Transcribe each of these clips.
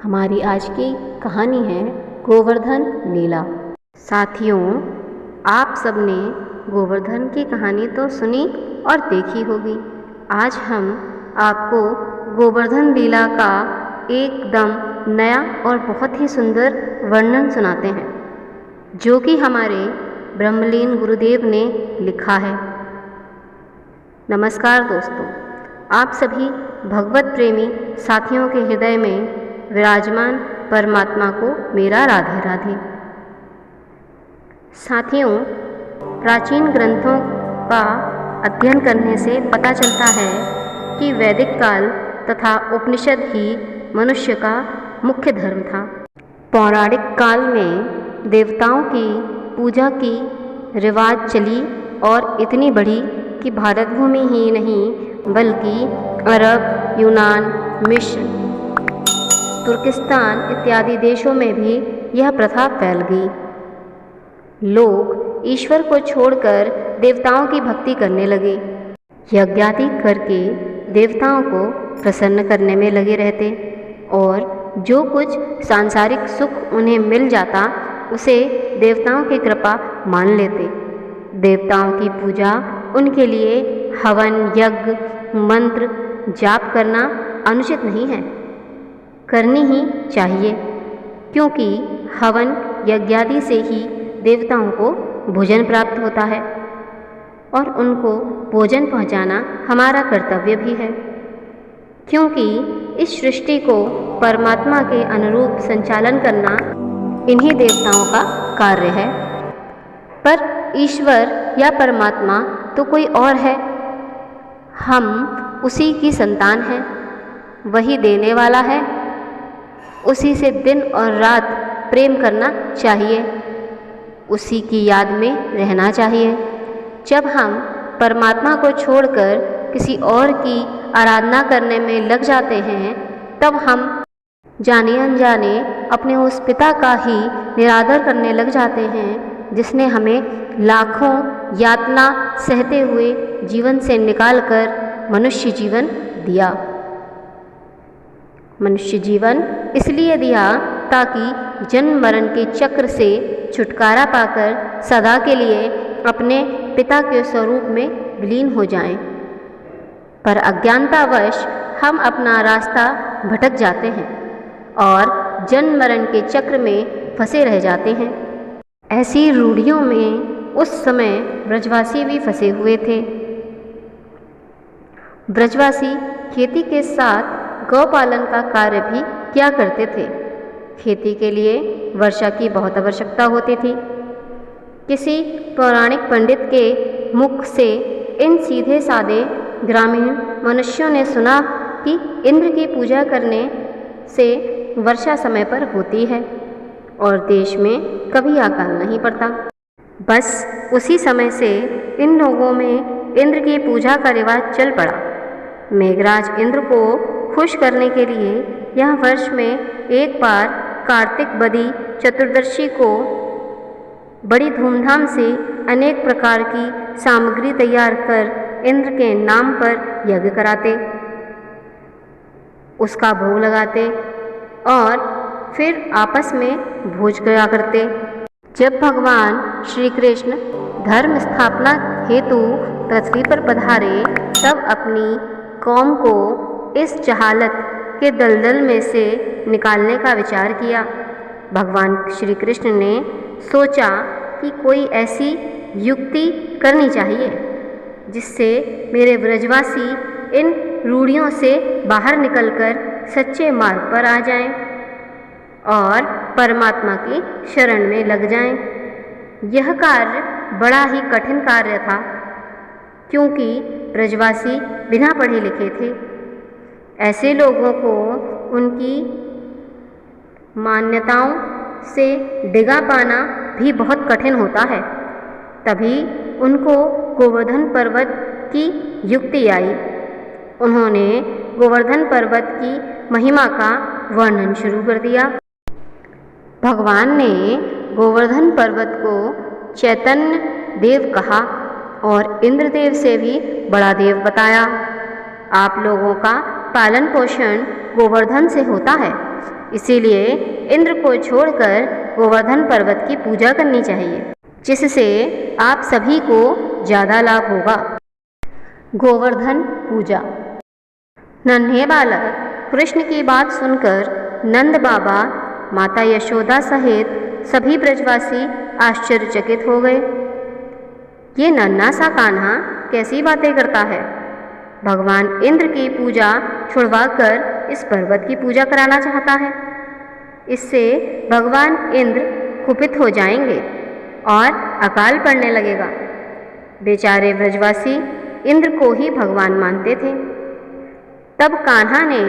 हमारी आज की कहानी है गोवर्धन लीला। साथियों, आप सबने गोवर्धन की कहानी तो सुनी और देखी होगी। आज हम आपको गोवर्धन लीला का एकदम नया और बहुत ही सुंदर वर्णन सुनाते हैं, जो कि हमारे ब्रह्मलीन गुरुदेव ने लिखा है। नमस्कार दोस्तों, आप सभी भगवत प्रेमी साथियों के हृदय में विराजमान परमात्मा को मेरा राधे राधे। साथियों, प्राचीन ग्रंथों का अध्ययन करने से पता चलता है कि वैदिक काल तथा उपनिषद ही मनुष्य का मुख्य धर्म था। पौराणिक काल में देवताओं की पूजा की रिवाज चली और इतनी बढ़ी कि भारत भूमि ही नहीं बल्कि अरब, यूनान, मिस्र, तुर्किस्तान इत्यादि देशों में भी यह प्रथा फैल गई। लोग ईश्वर को छोड़कर देवताओं की भक्ति करने लगे। यज्ञादि करके देवताओं को प्रसन्न करने में लगे रहते और जो कुछ सांसारिक सुख उन्हें मिल जाता उसे देवताओं की कृपा मान लेते। देवताओं की पूजा उनके लिए हवन, यज्ञ, मंत्र, जाप करना अनुचित नहीं है, करनी ही चाहिए, क्योंकि हवन यज्ञादि से ही देवताओं को भोजन प्राप्त होता है और उनको भोजन पहुंचाना हमारा कर्तव्य भी है, क्योंकि इस सृष्टि को परमात्मा के अनुरूप संचालन करना इन्हीं देवताओं का कार्य है। पर ईश्वर या परमात्मा तो कोई और है, हम उसी की संतान हैं, वही देने वाला है, उसी से दिन और रात प्रेम करना चाहिए, उसी की याद में रहना चाहिए। जब हम परमात्मा को छोड़कर किसी और की आराधना करने में लग जाते हैं, तब हम जाने अनजाने अपने उस पिता का ही निरादर करने लग जाते हैं, जिसने हमें लाखों यातना सहते हुए जीवन से निकालकर मनुष्य जीवन दिया। मनुष्य जीवन इसलिए दिया ताकि जन्म मरण के चक्र से छुटकारा पाकर सदा के लिए अपने पिता के स्वरूप में विलीन हो जाएं। पर अज्ञानतावश हम अपना रास्ता भटक जाते हैं और जन्म मरण के चक्र में फंसे रह जाते हैं। ऐसी रूढ़ियों में उस समय ब्रजवासी भी फंसे हुए थे। ब्रजवासी खेती के साथ गौपालन का कार्य भी किया करते थे। खेती के लिए वर्षा की बहुत आवश्यकता होती थी। किसी पौराणिक पंडित के मुख से इन सीधे साधे ग्रामीण मनुष्यों ने सुना कि इंद्र की पूजा करने से वर्षा समय पर होती है और देश में कभी अकाल नहीं पड़ता। बस उसी समय से इन लोगों में इंद्र की पूजा का रिवाज चल पड़ा। मेघराज इंद्र को खुश करने के लिए यह वर्ष में एक बार कार्तिक बदी चतुर्दशी को बड़ी धूमधाम से अनेक प्रकार की सामग्री तैयार कर इंद्र के नाम पर यज्ञ कराते, उसका भोग लगाते और फिर आपस में भोज किया करते। जब भगवान श्री कृष्ण धर्म स्थापना हेतु पृथ्वी पर पधारे, तब अपनी कौम को इस जहालत के दलदल में से निकालने का विचार किया। भगवान श्री कृष्ण ने सोचा कि कोई ऐसी युक्ति करनी चाहिए जिससे मेरे ब्रजवासी इन रूढ़ियों से बाहर निकलकर सच्चे मार्ग पर आ जाएं और परमात्मा की शरण में लग जाएं। यह कार्य बड़ा ही कठिन कार्य था, क्योंकि ब्रजवासी बिना पढ़े लिखे थे। ऐसे लोगों को उनकी मान्यताओं से डिगा पाना भी बहुत कठिन होता है। तभी उनको गोवर्धन पर्वत की युक्ति आई। उन्होंने गोवर्धन पर्वत की महिमा का वर्णन शुरू कर दिया। भगवान ने गोवर्धन पर्वत को चैतन्य देव कहा और इंद्रदेव से भी बड़ा देव बताया। आप लोगों का पालन पोषण गोवर्धन से होता है, इसीलिए इंद्र को छोड़कर गोवर्धन पर्वत की पूजा करनी चाहिए, जिससे आप सभी को ज़्यादा लाभ होगा। गोवर्धन पूजा। नन्हे बालक कृष्ण की बात सुनकर नंद बाबा, माता यशोदा सहित सभी ब्रजवासी आश्चर्यचकित हो गए। ये नन्हा सा कान्हा कैसी बातें करता है? भगवान इंद्र की पूजा छुड़वाकर इस पर्वत की पूजा कराना चाहता है। इससे भगवान इंद्र कुपित हो जाएंगे और अकाल पड़ने लगेगा। बेचारे ब्रजवासी इंद्र को ही भगवान मानते थे। तब कान्हा ने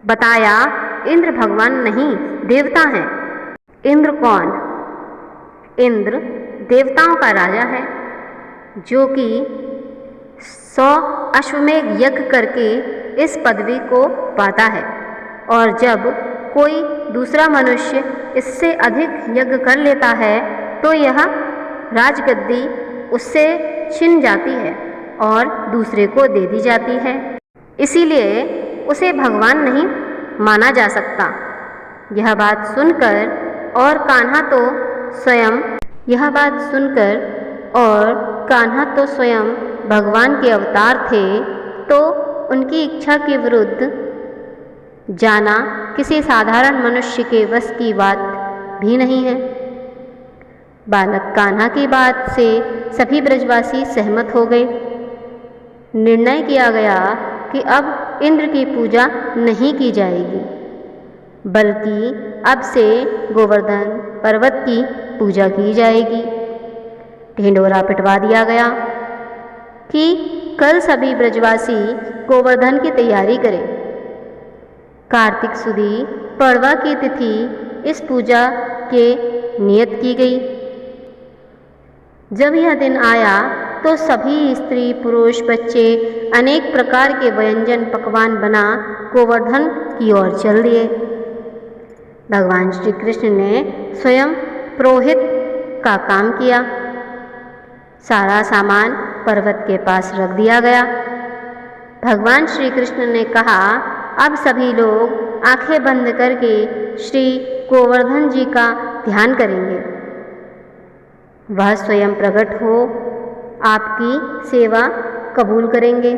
बताया, इंद्र भगवान नहीं, देवता हैं। इंद्र कौन? इंद्र देवताओं का राजा है, जो कि 100 अश्वमेध यज्ञ करके इस पदवी को पाता है। और जब कोई दूसरा मनुष्य इससे अधिक यज्ञ कर लेता है तो यह राजगद्दी उससे छिन जाती है और दूसरे को दे दी जाती है। इसीलिए उसे भगवान नहीं माना जा सकता। यह बात सुनकर और कान्हा तो स्वयं भगवान के अवतार थे, तो उनकी इच्छा के विरुद्ध जाना किसी साधारण मनुष्य के वश की बात भी नहीं है। बालक कान्हा की बात से सभी ब्रजवासी सहमत हो गए। निर्णय किया गया कि अब इंद्र की पूजा नहीं की जाएगी, बल्कि अब से गोवर्धन पर्वत की पूजा की जाएगी। ढिंढोरा पिटवा दिया गया कि कल सभी ब्रजवासी गोवर्धन की तैयारी करें। कार्तिक सुदी पड़वा की तिथि इस पूजा के नियत की गई। जब यह दिन आया तो सभी स्त्री पुरुष बच्चे अनेक प्रकार के व्यंजन पकवान बना गोवर्धन की ओर चल दिए। भगवान श्री कृष्ण ने स्वयं पुरोहित का काम किया। सारा सामान पर्वत के पास रख दिया गया। भगवान श्री कृष्ण ने कहा, अब सभी लोग आंखें बंद करके श्री गोवर्धन जी का ध्यान करेंगे। वह स्वयं प्रकट हो आपकी सेवा कबूल करेंगे।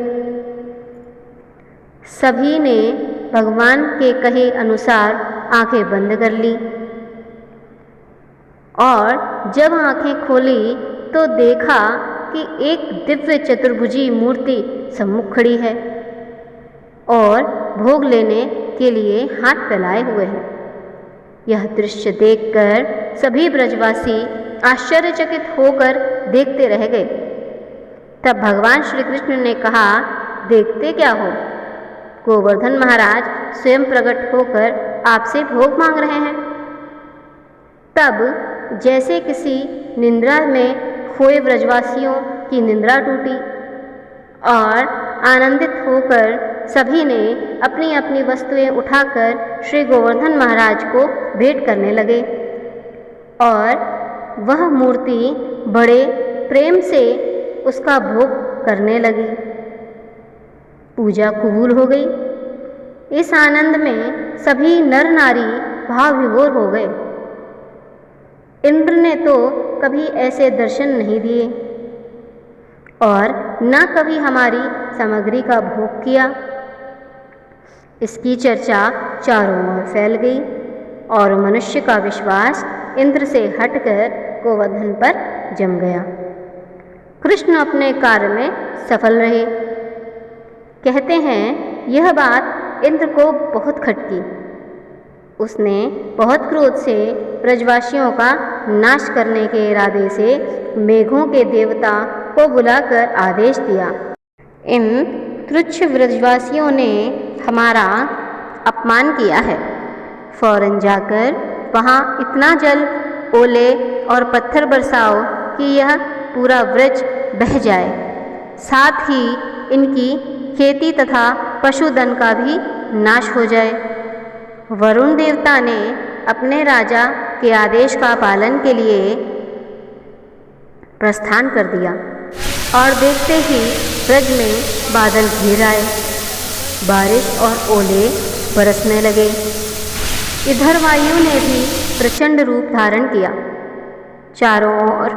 सभी ने भगवान के कहे अनुसार आंखें बंद कर ली और जब आंखें खोली तो देखा कि एक दिव्य चतुर्भुजी मूर्ति सम्मुख खड़ी है और भोग लेने के लिए हाथ फैलाए हुए है। यह दृश्य देखकर सभी ब्रजवासी आश्चर्यचकित होकर देखते रह गए। तब भगवान श्री कृष्ण ने कहा, देखते क्या हो? गोवर्धन महाराज स्वयं प्रकट होकर आपसे भोग मांग रहे हैं। तब जैसे किसी निद्रा में खोए ब्रजवासियों की निद्रा टूटी और आनंदित होकर सभी ने अपनी अपनी वस्तुएं उठाकर श्री गोवर्धन महाराज को भेंट करने लगे और वह मूर्ति बड़े प्रेम से उसका भोग करने लगी। पूजा कबूल हो गई। इस आनंद में सभी नर नारी भाव विभोर हो गए। इंद्र ने तो कभी ऐसे दर्शन नहीं दिए और न कभी हमारी सामग्री का भोग किया। इसकी चर्चा चारों ओर फैल गई और मनुष्य का विश्वास इंद्र से हटकर गोवर्धन पर जम गया। कृष्ण अपने कार्य में सफल रहे। कहते हैं यह बात इंद्र को बहुत खटकी। उसने बहुत क्रोध से ब्रजवासियों का नाश करने के इरादे से मेघों के देवता को बुलाकर आदेश दिया, इन तुच्छ ब्रजवासियों ने हमारा अपमान किया है। फौरन जाकर वहाँ इतना जल, ओले और पत्थर बरसाओ कि यह पूरा व्रज बह जाए। साथ ही इनकी खेती तथा पशुधन का भी नाश हो जाए। वरुण देवता ने अपने राजा के आदेश का पालन के लिए प्रस्थान कर दिया और देखते ही ब्रज में बादल घिर आए। बारिश और ओले बरसने लगे। इधर वायु ने भी प्रचंड रूप धारण किया। चारों ओर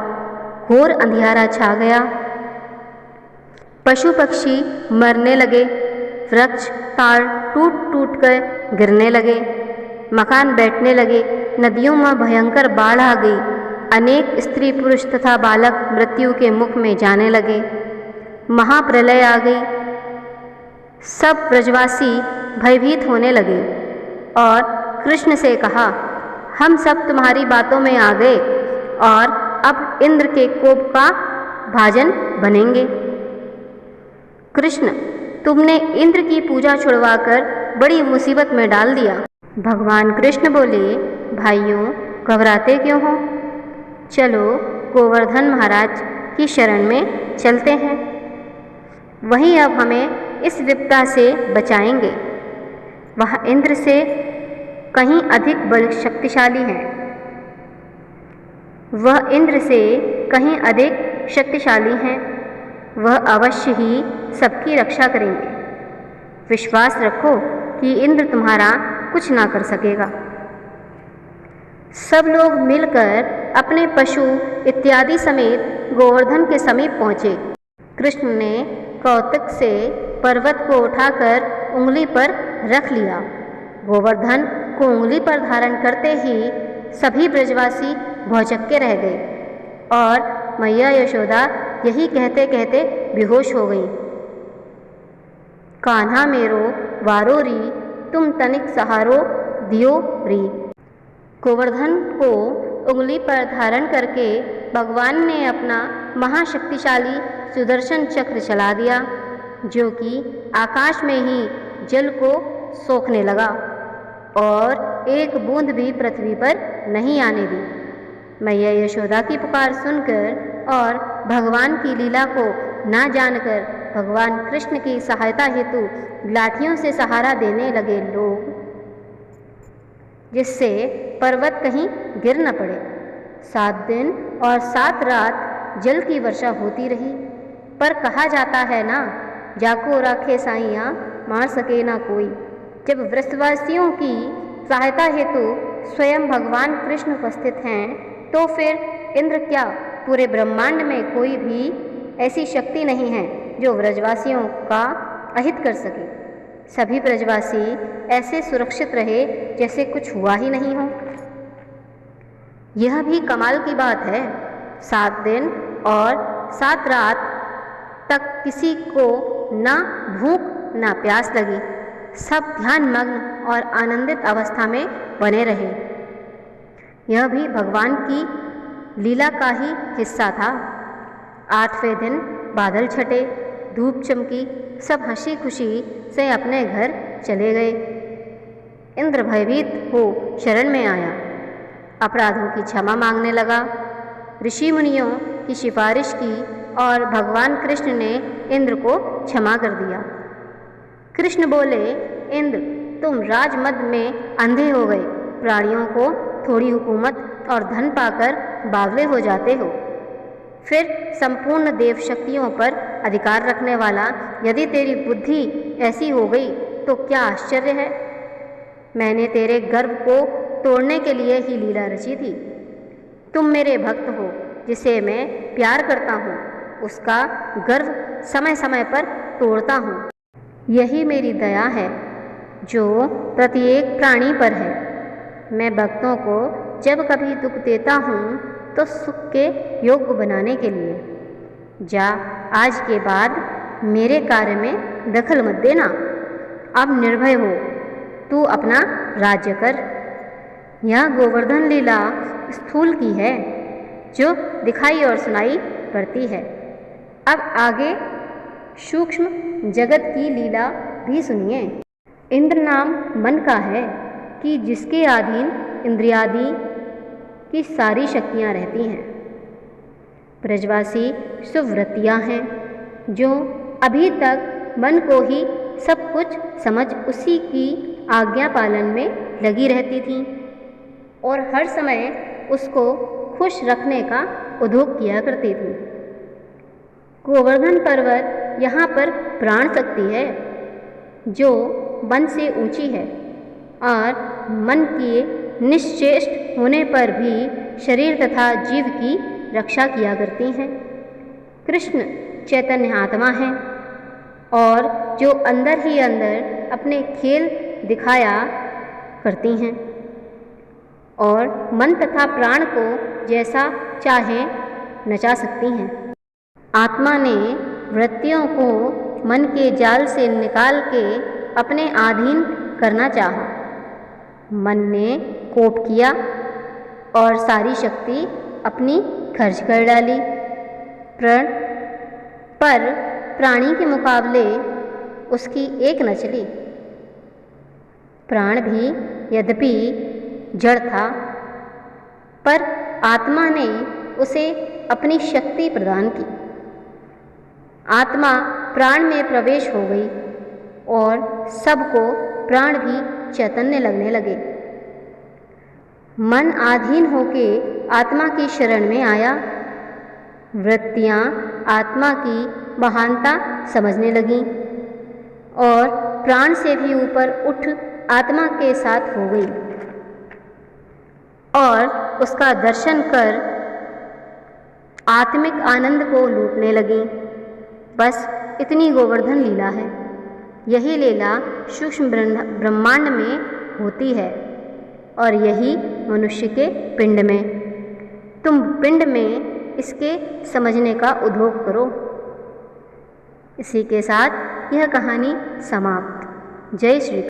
घोर अंधियारा छा गया। पशु पक्षी मरने लगे। वृक्ष ताड़ टूट टूट कर गिरने लगे। मकान बैठने लगे। नदियों में भयंकर बाढ़ आ गई। अनेक स्त्री पुरुष तथा बालक मृत्यु के मुख में जाने लगे। महाप्रलय आ गई। सब ब्रजवासी भयभीत होने लगे और कृष्ण से कहा, हम सब तुम्हारी बातों में आ गए और अब इंद्र के कोप का भाजन बनेंगे। कृष्ण, तुमने इंद्र की पूजा छुड़वाकर बड़ी मुसीबत में डाल दिया। भगवान कृष्ण बोले, भाइयों, घबराते क्यों हो? चलो गोवर्धन महाराज की शरण में चलते हैं। वही अब हमें इस विपदा से बचाएंगे। वह इंद्र से कहीं अधिक बल शक्तिशाली हैं। वह इंद्र से कहीं अधिक शक्तिशाली हैं। वह अवश्य ही सबकी रक्षा करेंगे। विश्वास रखो कि इंद्र तुम्हारा कुछ ना कर सकेगा। सब लोग मिलकर अपने पशु इत्यादि समेत गोवर्धन के समीप पहुँचे। कृष्ण ने कौतुक से पर्वत को उठाकर उंगली पर रख लिया। गोवर्धन को उंगली पर धारण करते ही सभी ब्रजवासी भौचक्के रह गए और मैया यशोदा यही कहते कहते बेहोश हो गई। कान्हा मेरो वारो री, तुम तनिक सहारो दियो री। गोवर्धन को उंगली पर धारण करके भगवान ने अपना महाशक्तिशाली सुदर्शन चक्र चला दिया, जो कि आकाश में ही जल को सोखने लगा और एक बूंद भी पृथ्वी पर नहीं आने दी। मैया यशोदा की पुकार सुनकर और भगवान की लीला को ना जानकर भगवान कृष्ण की सहायता हेतु लाठियों से सहारा देने लगे लोग, जिससे पर्वत कहीं गिर न पड़े। 7 दिन और 7 रात जल की वर्षा होती रही। पर कहा जाता है ना, जाको राखे साइयाँ मार सके ना कोई। जब व्रजवासियों की सहायता हेतु स्वयं भगवान कृष्ण उपस्थित हैं, तो फिर इंद्र क्या, पूरे ब्रह्मांड में कोई भी ऐसी शक्ति नहीं है जो व्रजवासियों का अहित कर सके। सभी ब्रजवासी ऐसे सुरक्षित रहे जैसे कुछ हुआ ही नहीं हो। यह भी कमाल की बात है। 7 दिन और 7 रात तक किसी को ना भूख ना प्यास लगी। सब ध्यान मग्न और आनंदित अवस्था में बने रहे। यह भी भगवान की लीला का ही हिस्सा था। 8वें दिन बादल छटे, धूप चमकी, सब हंसी खुशी से अपने घर चले गए। इंद्र भयभीत हो शरण में आया, अपराधों की क्षमा मांगने लगा। ऋषि मुनियों की सिफारिश की और भगवान कृष्ण ने इंद्र को क्षमा कर दिया। कृष्ण बोले, इंद्र, तुम राजमद में अंधे हो गए। प्राणियों को थोड़ी हुकूमत और धन पाकर बावले हो जाते हो। फिर संपूर्ण देव शक्तियों पर अधिकार रखने वाला यदि तेरी बुद्धि ऐसी हो गई तो क्या आश्चर्य है। मैंने तेरे गर्व को तोड़ने के लिए ही लीला रची थी। तुम मेरे भक्त हो, जिसे मैं प्यार करता हूँ, उसका गर्व समय समय पर तोड़ता हूँ। यही मेरी दया है जो प्रत्येक प्राणी पर है। मैं भक्तों को जब कभी दुख देता हूँ तो सुख के योग्य बनाने के लिए। जा, आज के बाद मेरे कार्य में दखल मत देना। अब निर्भय हो, तू अपना राज्य कर। यह गोवर्धन लीला स्थूल की है जो दिखाई और सुनाई पड़ती है। अब आगे सूक्ष्म जगत की लीला भी सुनिए। इंद्र नाम मन का है कि जिसके अधीन इंद्रियादि की सारी शक्तियाँ रहती हैं। ब्रजवासी सुव्रतियाँ हैं जो अभी तक मन को ही सब कुछ समझ उसी की आज्ञा पालन में लगी रहती थीं और हर समय उसको खुश रखने का उद्योग किया करती थीं। गोवर्धन पर्वत यहाँ पर प्राण शक्ति है जो मन से ऊंची है और मन के निश्चेष्ट होने पर भी शरीर तथा जीव की रक्षा किया करती हैं। कृष्ण चैतन्य आत्मा है और जो अंदर ही अंदर अपने खेल दिखाया करती हैं और मन तथा प्राण को जैसा चाहे नचा सकती हैं। आत्मा ने वृत्तियों को मन के जाल से निकाल के अपने अधीन करना चाहा। मन ने कोप किया और सारी शक्ति अपनी खर्च कर डाली। पर प्राणी के मुकाबले उसकी एक न चली। प्राण भी यद्यपि जड़ था, पर आत्मा ने उसे अपनी शक्ति प्रदान की। आत्मा प्राण में प्रवेश हो गई और सबको प्राण भी चैतन्य लगने लगे। मन आधीन होके आत्मा की शरण में आया। वृत्तियाँ आत्मा की महानता समझने लगीं और प्राण से भी ऊपर उठ आत्मा के साथ हो गई और उसका दर्शन कर आत्मिक आनंद को लूटने लगी। बस इतनी गोवर्धन लीला है। यही लीला सूक्ष्म ब्रह्मांड में होती है और यही मनुष्य के पिंड में। तुम पिंड में इसके समझने का उद्योग करो। इसी के साथ यह कहानी समाप्त। जय श्री कृष्ण।